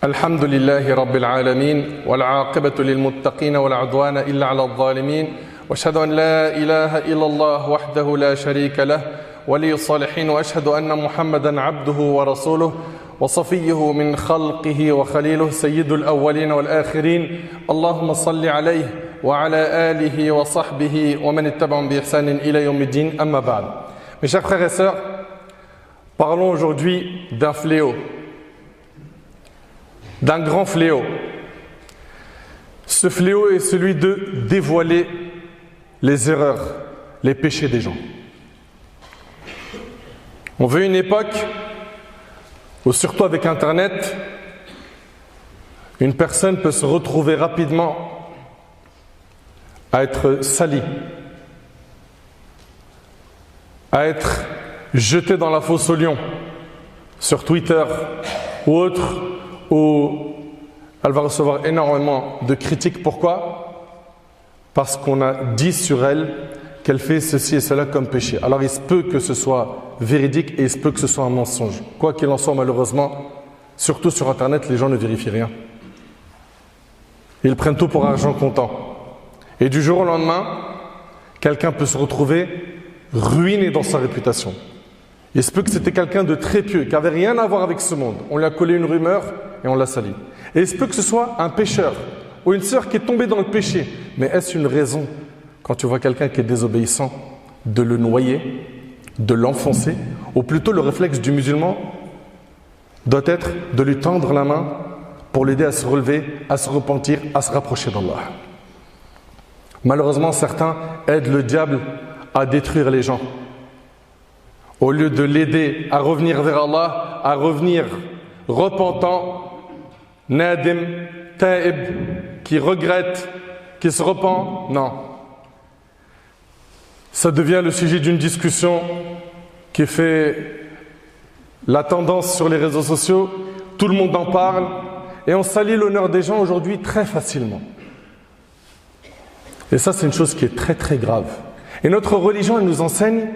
الحمد لله رب العالمين والعاقبة للمتقين ولا عدوان إلا على الظالمين وأشهد أن لا إله إلا الله وحده لا شريك له ولي الصالحين وأشهد أن محمدا عبده ورسوله وصفيه من خلقه وخليله سيد الأولين والآخرين اللهم صل عليه وعلى آله وصحبه ومن اتبعهم بإحسان إلى يوم الدين أما بعد. Mes chers frères et sœurs, parlons aujourd'hui d'un fléau, d'un grand fléau. Ce fléau est celui de dévoiler les erreurs, les péchés des gens. On veut une époque où, surtout avec Internet, une personne peut se retrouver rapidement à être salie, à être jetée dans la fosse aux lions, sur Twitter ou autre, où elle va recevoir énormément de critiques. Pourquoi ? Parce qu'on a dit sur elle qu'elle fait ceci et cela comme péché. Alors il se peut que ce soit véridique et il se peut que ce soit un mensonge. Quoi qu'il en soit, malheureusement, surtout sur Internet, les gens ne vérifient rien. Ils prennent tout pour argent comptant. Et du jour au lendemain, quelqu'un peut se retrouver ruiné dans sa réputation. Il se peut que c'était quelqu'un de très pieux, qui n'avait rien à voir avec ce monde. On lui a collé une rumeur et on l'a sali. Et il se peut que ce soit un pécheur ou une sœur qui est tombée dans le péché. Mais est-ce une raison, quand tu vois quelqu'un qui est désobéissant, de le noyer, de l'enfoncer? Ou plutôt le réflexe du musulman doit être de lui tendre la main pour l'aider à se relever, à se repentir, à se rapprocher d'Allah. Malheureusement, certains aident le diable à détruire les gens. Au lieu de l'aider à revenir vers Allah, à revenir repentant, nadim, taïb, qui regrette, qui se repent, non. Ça devient le sujet d'une discussion qui fait la tendance sur les réseaux sociaux, tout le monde en parle, et on salit l'honneur des gens aujourd'hui très facilement. Et ça, c'est une chose qui est très très grave. Et notre religion, elle nous enseigne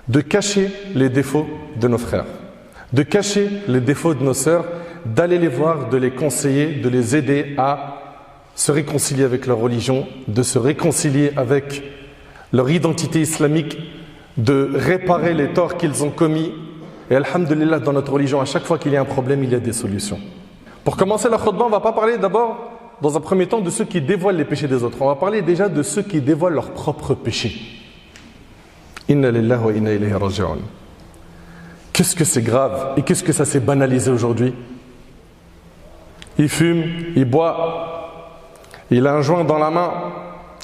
de cacher les défauts de nos frères, de cacher les défauts de nos sœurs, d'aller les voir, de les conseiller, de les aider à se réconcilier avec leur religion, de se réconcilier avec leur identité islamique, de réparer les torts qu'ils ont commis. Et alhamdulillah, dans notre religion, à chaque fois qu'il y a un problème, il y a des solutions. Pour commencer la khutbah, on ne va pas parler d'abord, dans un premier temps, de ceux qui dévoilent les péchés des autres. On va parler déjà de ceux qui dévoilent leurs propres péchés. Inna lillahi wa inna ilayhi raji'un. Qu'est-ce que c'est grave et qu'est-ce que ça s'est banalisé aujourd'hui? Il fume, il boit, il a un joint dans la main,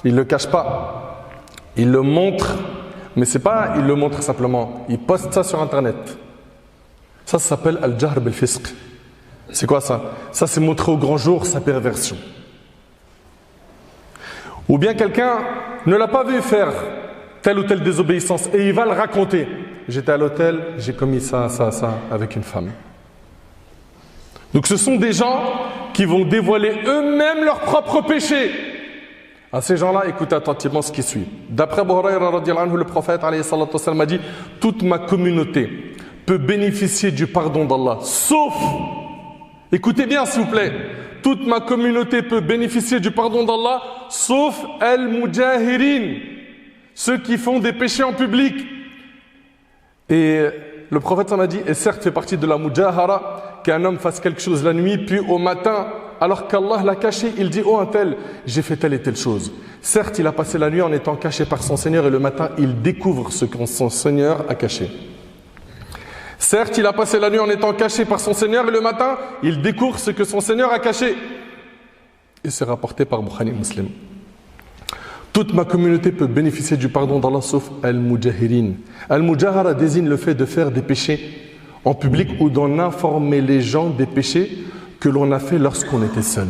il ne le cache pas, il le montre, mais c'est pas il le montre simplement, il poste ça sur Internet. Ça s'appelle al-jahr bil-fisq. C'est quoi ça? Ça, c'est montrer au grand jour sa perversion. Ou bien quelqu'un ne l'a pas vu faire telle ou telle désobéissance et il va le raconter. J'étais à l'hôtel, j'ai commis ça avec une femme. Donc ce sont des gens qui vont dévoiler eux-mêmes leurs propres péchés. À ces gens-là, écoutez attentivement ce qui suit. D'après Abu Hurayra radiyallahu anhu, le prophète alayhi salatu wassalam a dit: toute ma communauté peut bénéficier du pardon d'Allah, sauf, écoutez bien s'il vous plaît, toute ma communauté peut bénéficier du pardon d'Allah, sauf al-mujahirin, ceux qui font des péchés en public. Et le prophète en a dit, et certes fait partie de la mujahara, qu'un homme fasse quelque chose la nuit, puis au matin, alors qu'Allah l'a caché, il dit: oh un tel, j'ai fait telle et telle chose. Certes, il a passé la nuit en étant caché par son Seigneur, et le matin, il découvre ce que son Seigneur a caché. Certes, il a passé la nuit en étant caché par son Seigneur, et le matin, il découvre ce que son Seigneur a caché. Et c'est rapporté par Bukhari Muslim. Toute ma communauté peut bénéficier du pardon d'Allah sauf al-mujahirin. Al-mujahara désigne le fait de faire des péchés en public ou d'en informer les gens des péchés que l'on a fait lorsqu'on était seul.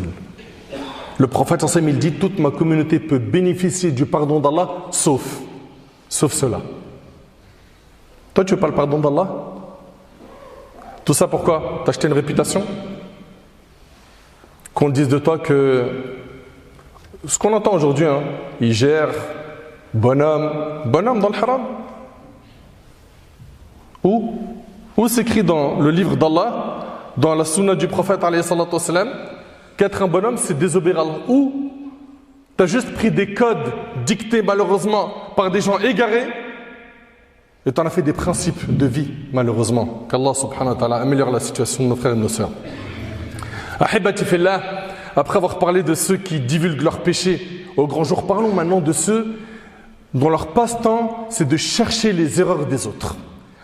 Le prophète sallallahu alayhi wa sallam, il dit: toute ma communauté peut bénéficier du pardon d'Allah sauf cela. Toi, tu veux pas le pardon d'Allah? Tout ça pourquoi? T'as acheté une réputation? Qu'on dise de toi que ce qu'on entend aujourd'hui, il gère, bonhomme dans le haram. Où s'écrit dans le livre d'Allah dans la sunna du prophète alayhi salatu wassalam, qu'être un bonhomme, c'est désobéir à Allah. Ou tu as juste pris des codes dictés malheureusement par des gens égarés et tu en as fait des principes de vie, malheureusement. Qu'Allah subhanahu wa ta'ala améliore la situation de nos frères et de nos sœurs. Ahibati fillah, après avoir parlé de ceux qui divulguent leurs péchés au grand jour, parlons maintenant de ceux dont leur passe-temps, c'est de chercher les erreurs des autres.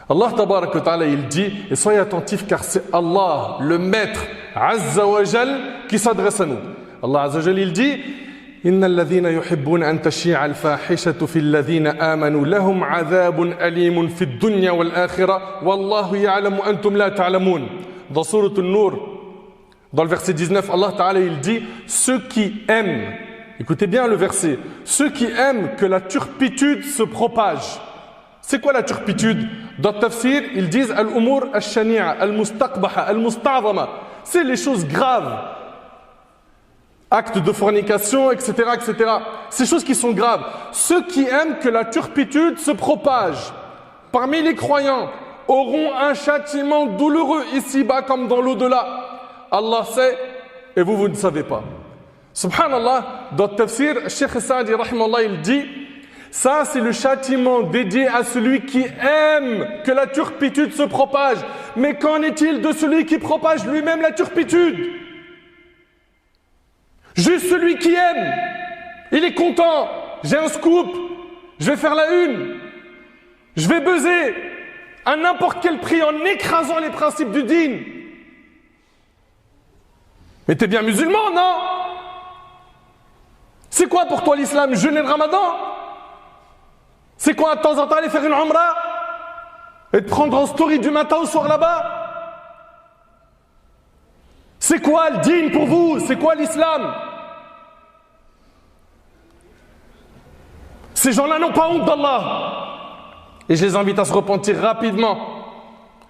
Allah tabarak wa ta'ala, il dit, et soyez attentifs car c'est Allah, le maître, Azza wa Jal, qui s'adresse à nous. Allah Azza wa Jal, il dit, إن الذين يحبون أن تشيع الفاحشة في الذين آمنوا لهم عذاب أليم في الدنيا والآخرة والله يعلم أنتم لا تعلمون. Dans Sourate An-Nur, dans le verset 19, Allah Ta'ala il dit, ceux qui aiment, écoutez bien le verset, ceux qui aiment que la turpitude se propage. C'est quoi la turpitude? Dans le tafsir, ils disent al-umur al-shani'a, al-mustaqbaha, al-musta'zama. C'est les choses graves. Actes de fornication, etc., etc. Ces choses qui sont graves. Ceux qui aiment que la turpitude se propage parmi les croyants auront un châtiment douloureux ici-bas comme dans l'au-delà. Allah sait et vous ne savez pas. Subhanallah, dans le tafsir, Cheikh Saadi, rahimallah, il dit, ça c'est le châtiment dédié à celui qui aime que la turpitude se propage. Mais qu'en est-il de celui qui propage lui-même la turpitude? Juste celui qui aime, il est content, j'ai un scoop, je vais faire la une, je vais buzzer à n'importe quel prix en écrasant les principes du dîn. Mais t'es bien musulman, non? C'est quoi pour toi l'islam? Jeûner le ramadan? C'est quoi de temps en temps aller faire une umrah et te prendre en story du matin au soir là-bas? C'est quoi le dîn pour vous? C'est quoi l'islam? Ces gens-là n'ont pas honte d'Allah. Et je les invite à se repentir rapidement.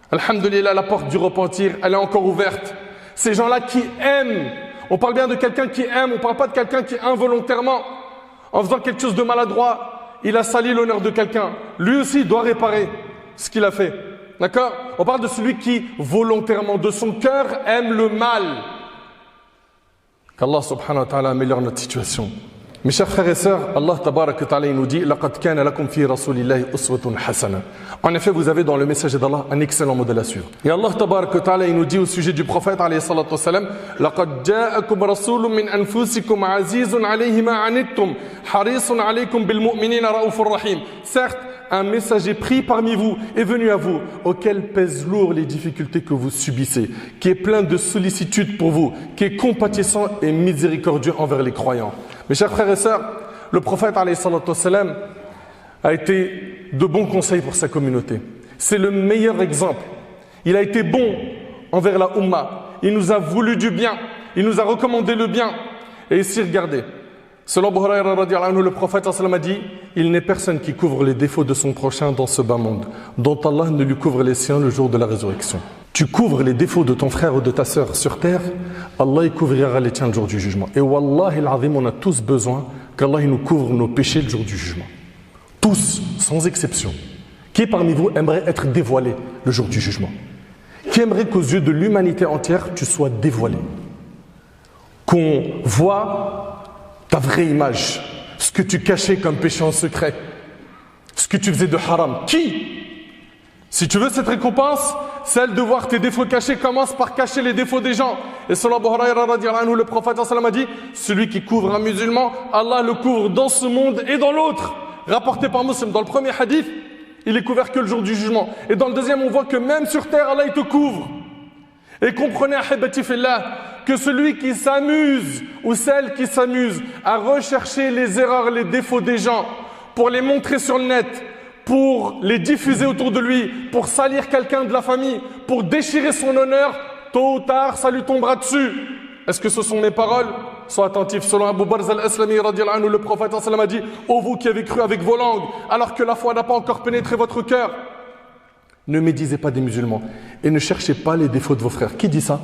Alhamdulillah, la porte du repentir, elle est encore ouverte. Ces gens-là qui aiment, on parle bien de quelqu'un qui aime, on ne parle pas de quelqu'un qui involontairement, en faisant quelque chose de maladroit, il a sali l'honneur de quelqu'un. Lui aussi doit réparer ce qu'il a fait. D'accord? On parle de celui qui, volontairement, de son cœur, aime le mal. Qu'Allah subhanahu wa ta'ala améliore notre situation. Mes chers frères et sœurs, Allah tabarak wa ta'ala nous dit لَقَدْ كَانَ لَكُمْ فِي رَسُولِ اللَّهِ أُسْوَةٌ حَسَنَةٌ. En effet, vous avez dans le messager d'Allah un excellent modèle à suivre. Et Allah tabarak wa ta'ala nous dit au sujet du prophète alayhi salatu wa salam لَقَدْ جَاءَكُمْ رَسُولٌ مِّنْ أَنفُسِكُمْ عَزِيزٌ عَلَيْهِ مَا عَنِتُّمْ حَرِيصٌ عَلَيْكُمْ بِالْمُؤْمِنِينَ رَءُوفٌ رَحِيمٌ. Certes, un messager pris parmi vous est venu à vous, auquel pèsent lourd les difficultés que vous subissez, qui est plein de sollicitude pour vous, qui est compatissant et miséricordieux envers les croyants. Mes chers frères et sœurs, le prophète alayhi salatu wassalam a été de bons conseils pour sa communauté. C'est le meilleur exemple. Il a été bon envers la Ummah. Il nous a voulu du bien. Il nous a recommandé le bien. Et ici, regardez. Selon Abu Hurayra radiyallahu anhu, le prophète a dit, il n'est personne qui couvre les défauts de son prochain dans ce bas monde, dont Allah ne lui couvre les siens le jour de la résurrection. Tu couvres les défauts de ton frère ou de ta sœur sur terre, Allah il couvrira les tiens le jour du jugement. Et wallahi al-azim, on a tous besoin qu'Allah il nous couvre nos péchés le jour du jugement. Tous, sans exception. Qui parmi vous aimerait être dévoilé le jour du jugement? Qui aimerait qu'aux yeux de l'humanité entière, tu sois dévoilé? Qu'on voit ta vraie image, ce que tu cachais comme péché en secret, ce que tu faisais de haram. Qui? Si tu veux cette récompense, celle de voir tes défauts cachés, commence par cacher les défauts des gens. Et selon Abu Hurayra radiyallahu anhu, le prophète a dit, celui qui couvre un musulman, Allah le couvre dans ce monde et dans l'autre. Rapporté par Muslim, dans le premier hadith, il est couvert que le jour du jugement. Et dans le deuxième, on voit que même sur terre, Allah il te couvre. Et comprenez, ahibati fillah, que celui qui s'amuse, ou celle qui s'amuse, à rechercher les erreurs, les défauts des gens, pour les montrer sur le net, pour les diffuser autour de lui, pour salir quelqu'un de la famille, pour déchirer son honneur, tôt ou tard, ça lui tombera dessus. Est-ce que ce sont mes paroles? Sois attentif. Selon Abu Barz al-Aslami, le prophète a dit, ô vous qui avez cru avec vos langues, alors que la foi n'a pas encore pénétré votre cœur, ne médisez pas des musulmans et ne cherchez pas les défauts de vos frères. Qui dit ça?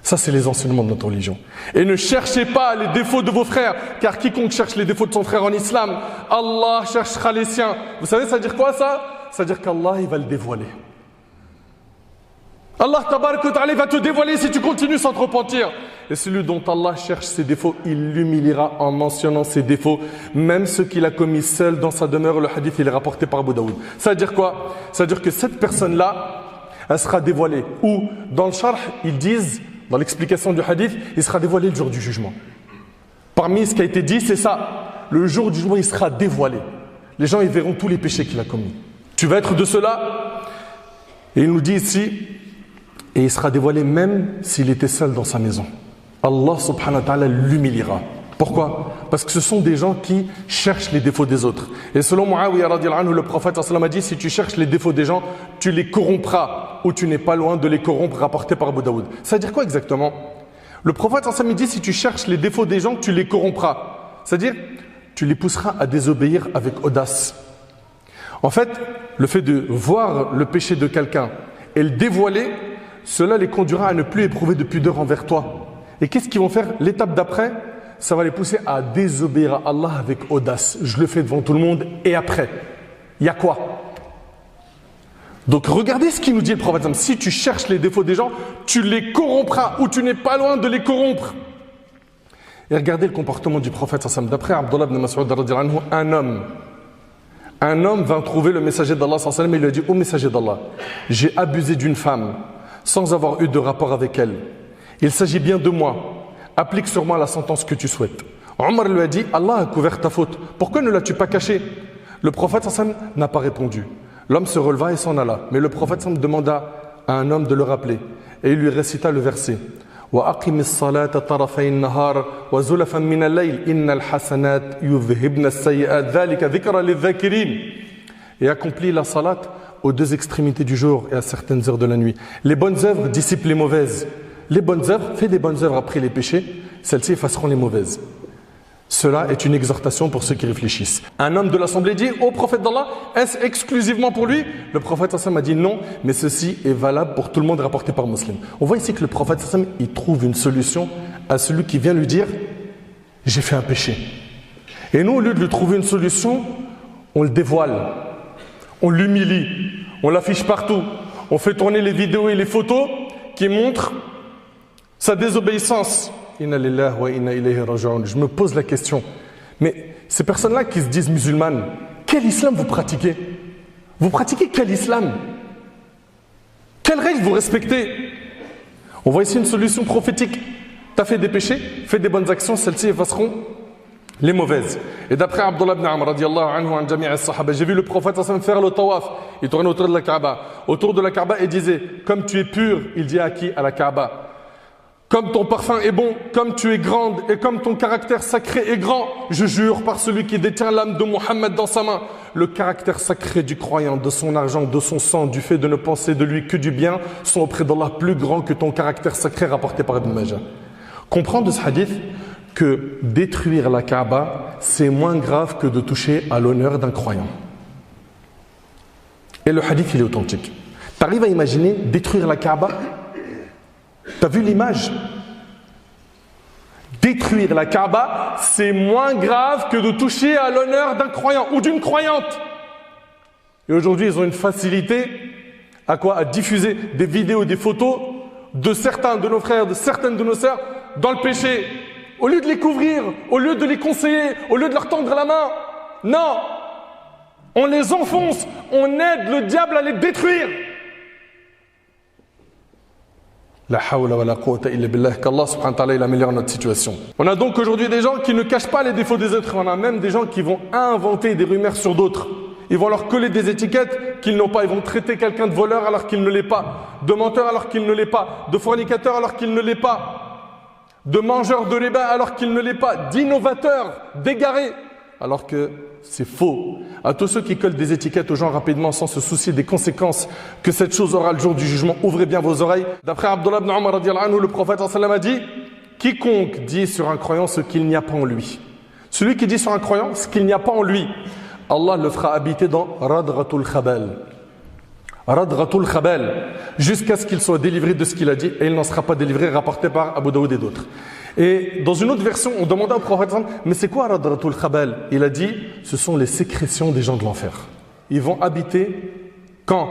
Ça, c'est les enseignements de notre religion. Et ne cherchez pas les défauts de vos frères, car quiconque cherche les défauts de son frère en islam, Allah cherchera les siens. Vous savez, ça veut dire quoi ça? Ça veut dire qu'Allah, il va le dévoiler. Allah tabarak wa ta'ala va te dévoiler si tu continues sans te repentir. Et celui dont Allah cherche ses défauts, il l'humiliera en mentionnant ses défauts, même ceux qu'il a commis seul dans sa demeure. Le hadith, il est rapporté par Abu Daoud. Ça veut dire quoi? Ça veut dire que cette personne-là, elle sera dévoilée. Ou, dans le sharh, ils disent, dans l'explication du hadith, il sera dévoilé le jour du jugement. Parmi ce qui a été dit, c'est ça. Le jour du jugement, il sera dévoilé. Les gens, ils verront tous les péchés qu'il a commis. Tu vas être de cela. Et il nous dit ici, et il sera dévoilé même s'il était seul dans sa maison. Allah subhanahu wa ta'ala l'humiliera. Pourquoi? Parce que ce sont des gens qui cherchent les défauts des autres. Et selon Muawiyah radiyallahu anhu, le prophète a dit, si tu cherches les défauts des gens, tu les corrompras, ou tu n'es pas loin de les corrompre, rapporté par Abu Daoud. Ça veut dire quoi exactement? Le prophète dit, si tu cherches les défauts des gens, tu les corrompras. C'est-à-dire, tu les pousseras à désobéir avec audace. En fait, le fait de voir le péché de quelqu'un et le dévoiler, cela les conduira à ne plus éprouver de pudeur envers toi. Et qu'est-ce qu'ils vont faire? L'étape d'après, ça va les pousser à désobéir à Allah avec audace. Je le fais devant tout le monde et après, il y a quoi? Donc regardez ce qu'il nous dit le prophète. Si tu cherches les défauts des gens, tu les corrompras ou tu n'es pas loin de les corrompre. Et regardez le comportement du prophète. D'après Abdullah ibn Mas'ud, un homme vint trouver le messager d'Allah et il lui a dit: ô messager d'Allah, j'ai abusé d'une femme sans avoir eu de rapport avec elle. Il s'agit bien de moi. Applique sur moi la sentence que tu souhaites. Omar lui a dit: Allah a couvert ta faute. Pourquoi ne l'as-tu pas cachée? Le prophète n'a pas répondu. L'homme se releva et s'en alla. Mais le prophète demanda à un homme de le rappeler. Et il lui récita le verset: وَأَقِمِ الصَّلَاةَ طَرَفَيِ النَّهَارِ وَزُلَفًا مِنَ اللَّيْلِ إِنَّ الْحَسَنَاتِ يُذْهِبْنَ السَّيِّئَاتِ ذَلِكَ ذِكْرًا لِلذَّاكِرِينَ. Et accomplis la salat aux deux extrémités du jour et à certaines heures de la nuit. Les bonnes œuvres dissipent les mauvaises. Les bonnes œuvres, fais des bonnes œuvres après les péchés, celles-ci effaceront les mauvaises. Cela est une exhortation pour ceux qui réfléchissent. Un homme de l'assemblée dit: ô prophète d'Allah, est-ce exclusivement pour lui? Le prophète a dit non, mais ceci est valable pour tout le monde, rapporté par Muslim. On voit ici que le prophète il trouve une solution à celui qui vient lui dire: j'ai fait un péché. Et nous, au lieu de lui trouver une solution, on le dévoile, on l'humilie, on l'affiche partout, on fait tourner les vidéos et les photos qui montrent sa désobéissance. Inna lillahi wa inna ilayhi raji'un. Je me pose la question, mais ces personnes-là qui se disent musulmanes, quel islam vous pratiquez? Vous pratiquez quel islam? Quelles règles vous respectez? On voit ici une solution prophétique. Tu as fait des péchés, fais des bonnes actions, celles-ci effaceront les mauvaises. Et d'après Abdullah ibn Amr radiyallahu anhu an jami' as-sahaba, j'ai vu le prophète faire le tawaf. Il tournait autour de la Kaaba. Autour de la Kaaba et disait: comme tu es pur, il dit à qui? À la Kaaba. Comme ton parfum est bon, comme tu es grande et comme ton caractère sacré est grand, je jure par celui qui détient l'âme de Mohammed dans sa main, le caractère sacré du croyant, de son argent, de son sang, du fait de ne penser de lui que du bien, sont auprès d'Allah plus grands que ton caractère sacré, rapporté par Ibn Majah. Comprends de ce hadith que détruire la Kaaba, c'est moins grave que de toucher à l'honneur d'un croyant. Et le hadith, il est authentique. Tu arrives à imaginer détruire la Kaaba? T'as vu l'image? Détruire la Kaaba, c'est moins grave que de toucher à l'honneur d'un croyant ou d'une croyante. Et aujourd'hui, ils ont une facilité à quoi? À diffuser des vidéos, des photos de certains de nos frères, de certaines de nos sœurs dans le péché. Au lieu de les couvrir, au lieu de les conseiller, au lieu de leur tendre la main, non! On les enfonce, on aide le diable à les détruire. La hawla wa la quwwata illa billah, qu'Allah subhanahu wa ta'ala il améliore notre situation. On a donc aujourd'hui des gens qui ne cachent pas les défauts des autres. On a même des gens qui vont inventer des rumeurs sur d'autres. Ils vont leur coller des étiquettes qu'ils n'ont pas. Ils vont traiter quelqu'un de voleur alors qu'il ne l'est pas, de menteur alors qu'il ne l'est pas, de fornicateur alors qu'il ne l'est pas, de mangeur de riba alors qu'il ne l'est pas, d'innovateur, d'égaré, alors que c'est faux. À tous ceux qui collent des étiquettes aux gens rapidement sans se soucier des conséquences que cette chose aura le jour du jugement, ouvrez bien vos oreilles. D'après Abdullah ibn Umar radiyallahu anhu, le prophète a dit: quiconque dit sur un croyant ce qu'il n'y a pas en lui. Celui qui dit sur un croyant ce qu'il n'y a pas en lui, Allah le fera habiter dans Radratul Khabal. Radratul Khabal, jusqu'à ce qu'il soit délivré de ce qu'il a dit, et il n'en sera pas délivré, rapporté par Abu Daoud et d'autres. Et dans une autre version, on demanda au prophète: mais c'est quoi Radratul Khabal? Il a dit: ce sont les sécrétions des gens de l'enfer. Ils vont habiter quand?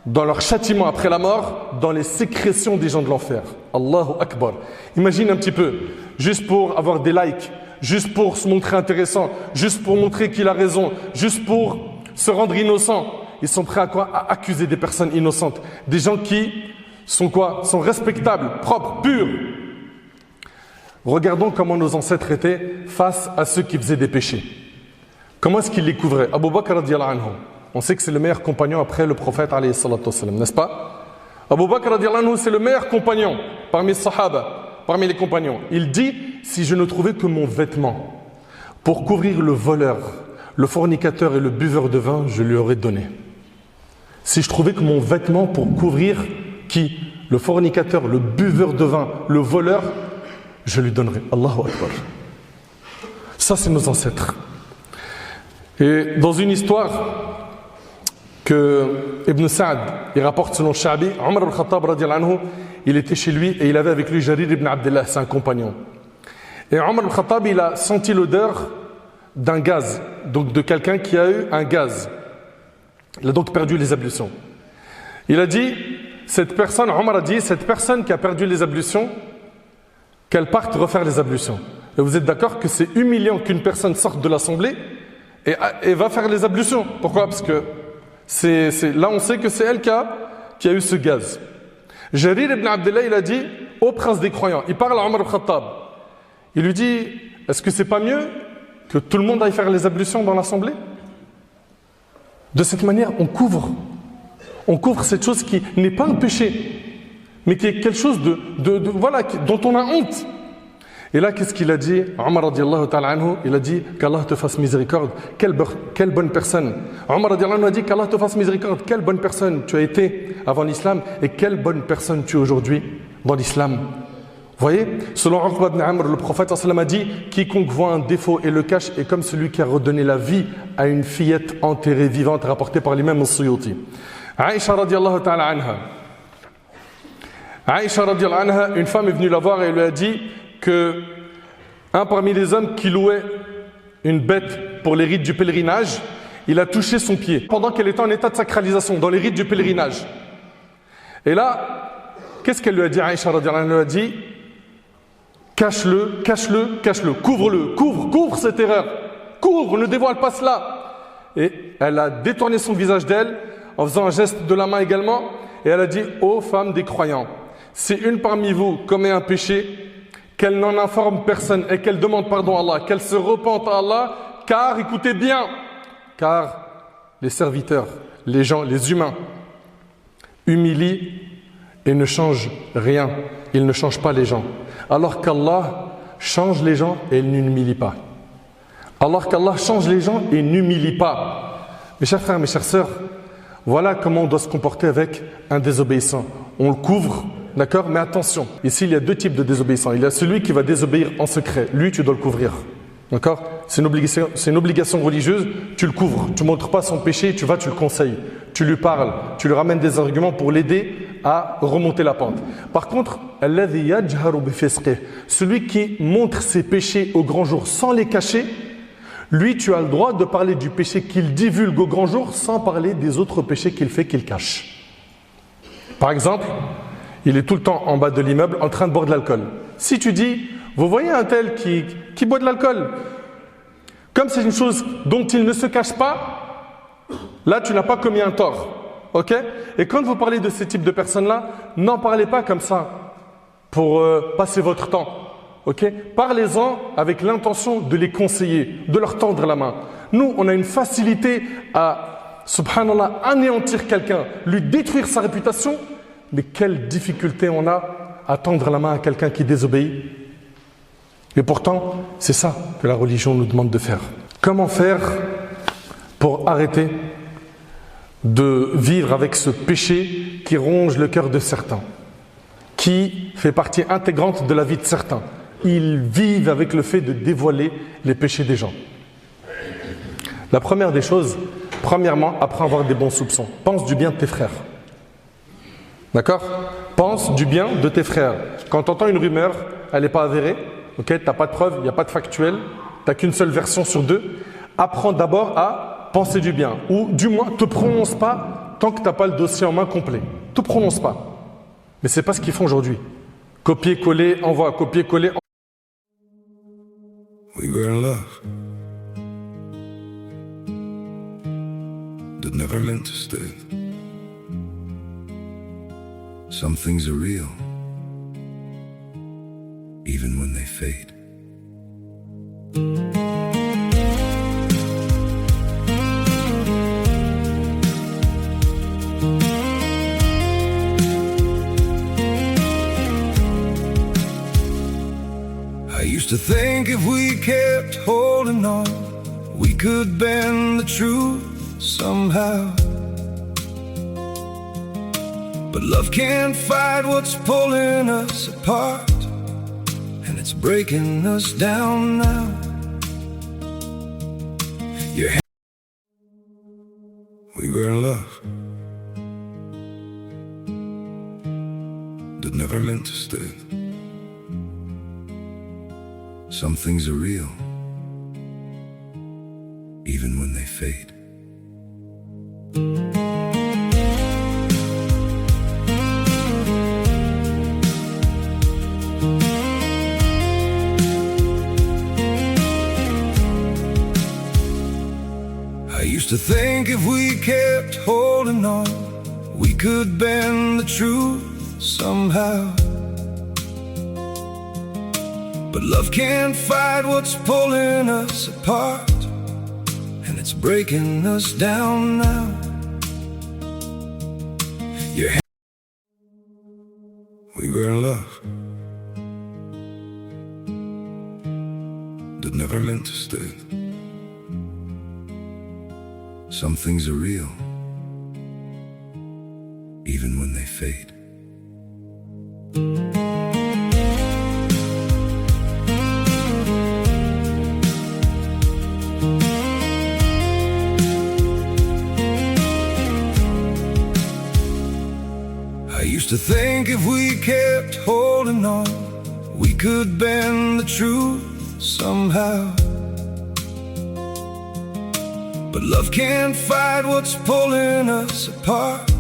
dans leur châtiment après la mort, dans les sécrétions des gens de l'enfer. Allahu Akbar. Imagine un petit peu, juste pour avoir des likes, juste pour se montrer intéressant, juste pour montrer qu'il a raison, juste pour se rendre innocent. Ils sont prêts à quoi? À accuser des personnes innocentes. Des gens qui sont quoi? Sont respectables, propres, purs. Regardons comment nos ancêtres étaient face à ceux qui faisaient des péchés. Comment est-ce qu'ils les couvraient? Abu Bakr radiyallahu anhu. On sait que c'est le meilleur compagnon après le prophète alayhi salatu wassalam, n'est-ce pas? Abu Bakr radiyallahu anhu, c'est le meilleur compagnon parmi les sahaba, parmi les compagnons. Il dit, si je ne trouvais que mon vêtement pour couvrir le voleur, le fornicateur et le buveur de vin, je lui aurais donné. Si je trouvais que mon vêtement pour couvrir qui? Le fornicateur, le buveur de vin, le voleur, je lui donnerai. Allahu Akbar. Ça, c'est nos ancêtres. Et dans une histoire que Ibn Sa'd il rapporte selon Sha'bi, Omar al-Khattab radiyallahu anhu, il était chez lui et il avait avec lui Jarir ibn Abdullah, c'est un compagnon. Et Omar al-Khattab, il a senti l'odeur d'un gaz, donc de quelqu'un qui a eu un gaz. Il a donc perdu les ablutions. Il a dit, Omar a dit, cette personne qui a perdu les ablutions, qu'elle parte refaire les ablutions. Et vous êtes d'accord que c'est humiliant qu'une personne sorte de l'assemblée et va faire les ablutions. Pourquoi? Parce que là on sait que c'est elle qui a eu ce gaz. Jarir ibn Abdullah, il a dit au prince des croyants, il parle à Omar al-Khattab. Il lui dit, est-ce que c'est pas mieux que tout le monde aille faire les ablutions dans l'assemblée? De cette manière, on couvre cette chose qui n'est pas un péché, mais qui est quelque chose voilà, dont on a honte. Et là, qu'est-ce qu'il a dit? Omar radiallahu ta'ala anhu, il a dit qu'Allah te fasse miséricorde. Quelle bonne personne. Omar radiallahu anhu a dit qu'Allah te fasse miséricorde. Quelle bonne personne tu as été avant l'islam et quelle bonne personne tu es aujourd'hui dans l'islam. Vous voyez? Selon Uqba ibn Amr, le prophète sallallahu alayhi wa sallam a dit quiconque voit un défaut et le cache est comme celui qui a redonné la vie à une fillette enterrée vivante, rapportée par l'imam al-Suyuti. Aïcha radiallahu ta'ala anha. Aïcha radiallahu anha, une femme est venue la voir et elle lui a dit que un parmi les hommes qui louait une bête pour les rites du pèlerinage, il a touché son pied pendant qu'elle était en état de sacralisation dans les rites du pèlerinage. Et là, qu'est-ce qu'elle lui a dit? Aïcha radiallahu anha lui a dit cache-le, cache-le, cache-le, couvre-le, couvre cette erreur, couvre, ne dévoile pas cela. Et elle a détourné son visage d'elle en faisant un geste de la main également et elle a dit ô femmes des croyants, si une parmi vous commet un péché, qu'elle n'en informe personne et qu'elle demande pardon à Allah, qu'elle se repente à Allah, car, écoutez bien, car les serviteurs, les gens, les humains, humilient et ne changent rien, ils ne changent pas les gens. Alors qu'Allah change les gens et il n'humilie pas. Alors qu'Allah change les gens et n'humilie pas. Mes chers frères, mes chères sœurs, voilà comment on doit se comporter avec un désobéissant. On le couvre. D'accord? Mais attention, ici il y a deux types de désobéissants. Il y a celui qui va désobéir en secret. Lui, tu dois le couvrir. D'accord? C'est une obligation religieuse, tu le couvres. Tu ne montres pas son péché, tu le conseilles. Tu lui parles, tu lui ramènes des arguments pour l'aider à remonter la pente. Par contre, celui qui montre ses péchés au grand jour sans les cacher, lui, tu as le droit de parler du péché qu'il divulgue au grand jour sans parler des autres péchés qu'il fait, qu'il cache. Par exemple, il est tout le temps en bas de l'immeuble en train de boire de l'alcool. Si tu dis, vous voyez un tel qui boit de l'alcool, comme c'est une chose dont il ne se cache pas, là tu n'as pas commis un tort. Ok? Et quand vous parlez de ce type de personnes-là, n'en parlez pas comme ça pour passer votre temps. Ok? Parlez-en avec l'intention de les conseiller, de leur tendre la main. Nous, on a une facilité à, subhanallah, anéantir quelqu'un, lui détruire sa réputation. Mais quelle difficulté on a à tendre la main à quelqu'un qui désobéit. Et pourtant, c'est ça que la religion nous demande de faire. Comment faire pour arrêter de vivre avec ce péché qui ronge le cœur de certains, qui fait partie intégrante de la vie de certains? Ils vivent avec le fait de dévoiler les péchés des gens. La première des choses, premièrement, apprends à avoir des bons soupçons. Pense du bien de tes frères. D'accord? Pense du bien de tes frères. Quand tu entends une rumeur, elle n'est pas avérée, okay? Tu n'as pas de preuve, il n'y a pas de factuel, tu n'as qu'une seule version sur deux. Apprends d'abord à penser du bien. Ou du moins, ne te prononce pas tant que tu n'as pas le dossier en main complet. Tout prononce pas. Mais c'est pas ce qu'ils font aujourd'hui. Copier-coller, envoie, copier-coller. We were in love that never meant to stay. Some things are real, even when they fade. I used to think if we kept holding on, we could bend the truth somehow. But love can't fight what's pulling us apart, and it's breaking us down now. We were in love that never meant to stay. Some things are real, even when they fade. I used to think if we kept holding on, we could bend the truth somehow. But love can't fight what's pulling us apart, and it's breaking us down now. We were in love that never meant to stay. Some things are real, even when they fade. I used to think if we kept holding on, we could bend the truth somehow. But love can't fight what's pulling us apart,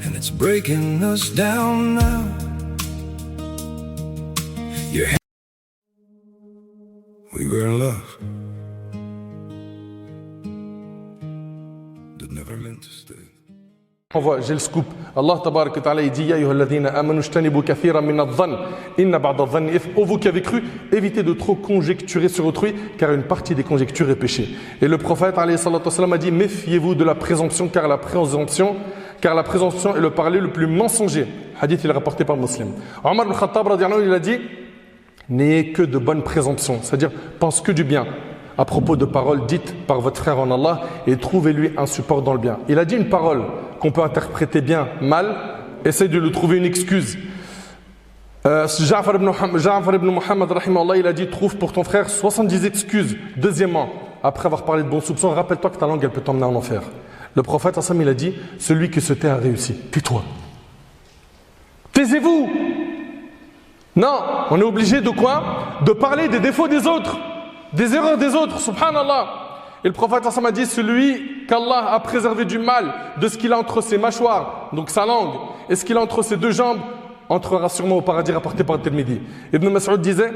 and it's breaking us down now. We were in love that never meant to stay. Envoie, j'ai le scoop. Allah tabarak wa ta'ala, il dit Ya ayyuhalladhina amanu ijtanibu kathiran min adh-dhann inna ba'da adh-dhanni ithm. Ô vous qui avez cru, évitez de trop conjecturer sur autrui, car une partie des conjectures est péché. Et le prophète alayhi salatu wassalam a dit méfiez-vous de la présomption, car la présomption est le parler le plus mensonger. Hadith, il est rapporté par Muslim. Omar ibn Khattab radiyallahu anhu, il a dit n'ayez que de bonnes présomptions, c'est-à-dire pense que du bien à propos de paroles dites par votre frère en Allah, et trouvez-lui un support dans le bien. Il a dit une parole qu'on peut interpréter bien, mal, essaye de lui trouver une excuse. Ja'far ibn Muhammad, rahimahullah, il a dit trouve pour ton frère 70 excuses. Deuxièmement, après avoir parlé de bons soupçons, rappelle-toi que ta langue elle peut t'emmener en enfer. Le prophète il a dit celui qui se tait a réussi. Tais-toi. Taisez-vous. Non, on est obligé de quoi? De parler des défauts des autres, des erreurs des autres, subhanallah. Et le prophète a dit celui qu'Allah a préservé du mal, de ce qu'il a entre ses mâchoires, donc sa langue, et ce qu'il a entre ses deux jambes, entrera sûrement au paradis, rapporté par le Tirmidhi. Ibn Mas'ud disait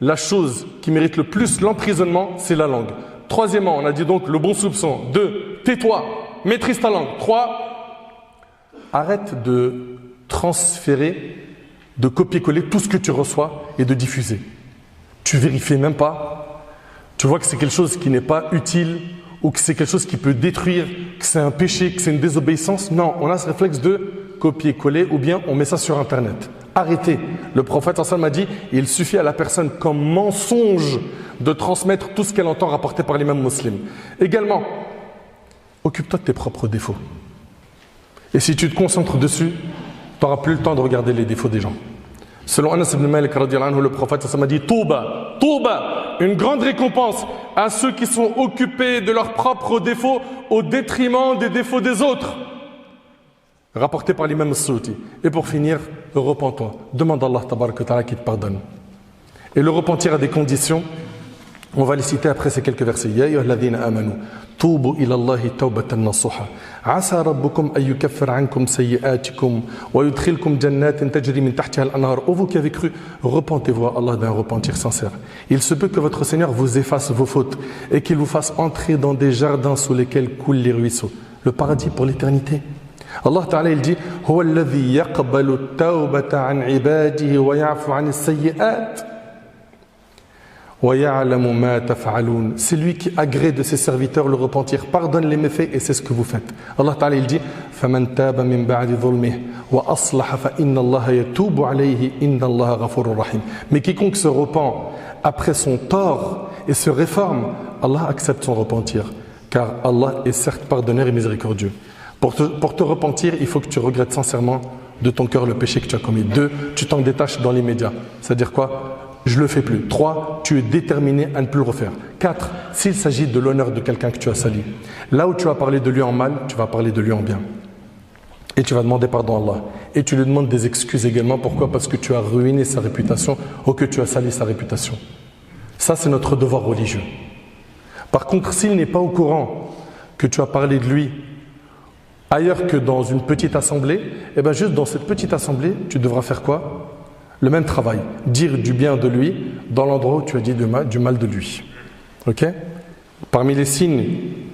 la chose qui mérite le plus l'emprisonnement, c'est la langue. Troisièmement, on a dit donc le bon soupçon. 2, tais-toi, maîtrise ta langue. 3, arrête de transférer, de copier-coller tout ce que tu reçois et de diffuser. Tu vérifies même pas. Tu vois que c'est quelque chose qui n'est pas utile ou que c'est quelque chose qui peut détruire, que c'est un péché, que c'est une désobéissance. Non, on a ce réflexe de copier-coller ou bien on met ça sur Internet. Arrêtez. Le prophète m'a dit, il suffit à la personne comme mensonge de transmettre tout ce qu'elle entend rapporté par l'imam musulman. Également, occupe-toi de tes propres défauts. Et si tu te concentres dessus, tu n'auras plus le temps de regarder les défauts des gens. Selon Anas ibn Malik, le prophète m'a dit Touba, Touba, une grande récompense à ceux qui sont occupés de leurs propres défauts au détriment des défauts des autres. Rapporté par l'imam As-Souti. Et pour finir, repens-toi. Demande à Allah tabarak wa ta'ala qu'il te pardonne. Et le repentir a des conditions. On va les citer après ces quelques versets. Ya ayyuhalladhina amanu tubu ila Allahi tawbatan nasuha. Asa rabbukum an yukaffir ankum sayyi'atikum wa yudkhilkum jannatin tajri min tahtiha al-anhar. Ô vous qui avez cru, repentez-vous à Allah d'un repentir sincère. Il se peut que votre Seigneur vous efface vos fautes et qu'il vous fasse entrer dans des jardins sous lesquels coulent les ruisseaux. Le paradis pour l'éternité. Allah Ta'ala il dit Huwa alladhi yaqbalu at-tawbata an ibadihi wa ya'fu 'an as-sayyi'at. C'est lui qui agrée de ses serviteurs le repentir, pardonne les méfaits et c'est ce que vous faites. Allah Ta'ala il dit فَمَنْ تَابَ مِنْ بَعْدِ ظُلْمِهِ وَأَصْلَحَ فَإِنَّ اللَّهَ يَتُوبُ عَلَيْهِ إِنَّ اللَّهَ غَفُورٌ رَحِيمٌ. Mais quiconque se repent après son tort et se réforme, Allah accepte son repentir, car Allah est certes pardonneur et miséricordieux. Pour te repentir, il faut que tu regrettes sincèrement de ton cœur le péché que tu as commis. 2, tu t'en détaches dans l'immédiat. C'est-à-dire quoi? Je ne le fais plus. 3, tu es déterminé à ne plus le refaire. 4, s'il s'agit de l'honneur de quelqu'un que tu as sali, là où tu vas parler de lui en mal, tu vas parler de lui en bien. Et tu vas demander pardon à Allah. Et tu lui demandes des excuses également. Pourquoi? Parce que tu as ruiné sa réputation ou que tu as sali sa réputation. Ça, c'est notre devoir religieux. Par contre, s'il n'est pas au courant que tu as parlé de lui ailleurs que dans une petite assemblée, eh bien juste dans cette petite assemblée, tu devras faire quoi? Le même travail, dire du bien de lui dans l'endroit où tu as dit du mal de lui. Ok? Parmi les signes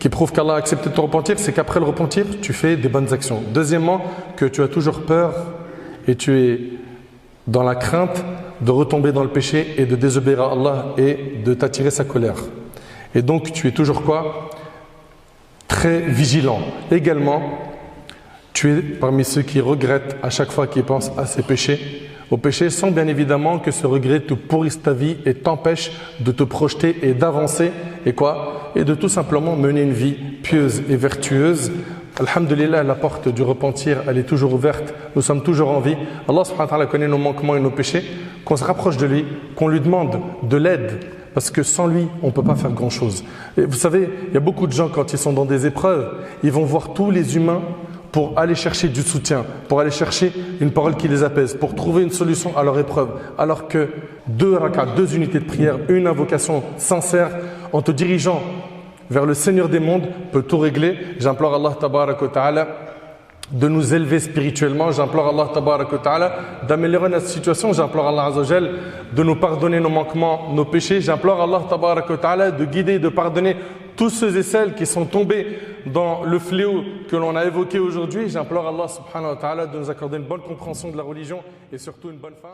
qui prouvent qu'Allah a accepté de te repentir, c'est qu'après le repentir, tu fais des bonnes actions. Deuxièmement, que tu as toujours peur et tu es dans la crainte de retomber dans le péché et de désobéir à Allah et de t'attirer sa colère. Et donc tu es toujours quoi? Très vigilant. Également, tu es parmi ceux qui regrettent à chaque fois qu'ils pensent à ses péchés, au péché, sans bien évidemment que ce regret te pourrisse ta vie et t'empêche de te projeter et d'avancer et quoi? Et de tout simplement mener une vie pieuse et vertueuse. Alhamdulillah, la porte du repentir, elle est toujours ouverte. Nous sommes toujours en vie. Allah subhanahu wa ta'ala connaît nos manquements et nos péchés. Qu'on se rapproche de lui, qu'on lui demande de l'aide. Parce que sans lui, on ne peut pas faire grand-chose. Et vous savez, il y a beaucoup de gens, quand ils sont dans des épreuves, ils vont voir tous les humains pour aller chercher du soutien, pour aller chercher une parole qui les apaise, pour trouver une solution à leur épreuve. Alors que 2 rak'at, 2 unités de prière, une invocation sincère, en te dirigeant vers le Seigneur des mondes, peut tout régler. J'implore Allah tabaraka wa ta'ala de nous élever spirituellement. J'implore Allah tabaraka wa ta'ala d'améliorer notre situation. J'implore Allah azza wa jal de nous pardonner nos manquements, nos péchés. J'implore Allah tabaraka wa ta'ala de guider, de pardonner tous ceux et celles qui sont tombés dans le fléau que l'on a évoqué aujourd'hui. J'implore Allah subhanahu wa ta'ala de nous accorder une bonne compréhension de la religion et surtout une bonne fin.